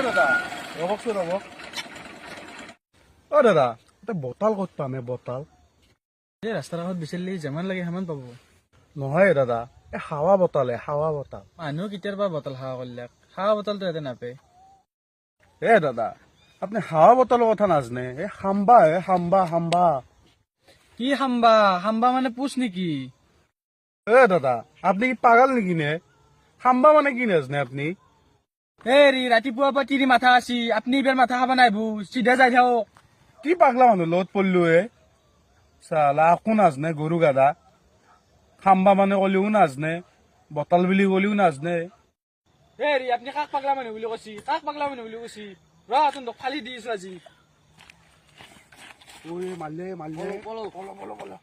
দাদা ৰবকচোন ৰবক। দাদা এটা বটাল ক'ত পামে বটাল? এই ৰাস্তাৰ কাষত বিচাৰিলে যিমান লাগে সিমান পাব। নহয় দাদা, এই হাৱা বটাল। মানুহ কেতিয়াবা বটল হাৱা কৰিলে হাৱা বটলটো ইয়াতে নাপায়। দাদা আপুনি হাৱা বটলৰ কথা নাজানে, এই হাম্বা। কি খাম্বা খাম্বা মানে পুচ নেকি? দাদা আপুনি কি পাগল নেকি নে? হাম্বা মানে কি নাজানে আপুনি? ৰাতিপুৱাৰ পৰা তিৰি মাথা আছি, আপুনি এইবাৰ মাথা খাব নাই চিধা যাই থাকক। কি পাগলা মানুহ লগত পড়লো চালা আকো নাজানে গৰু গাদা। খাম্বা মানে কলিও নাজানে, বটাল বুলি কলিও নাজানে। আপুনি কাক পাগলা মানুহ বুলি কৈছি? ৰ ফালি দিছো আজি। মালে পলো।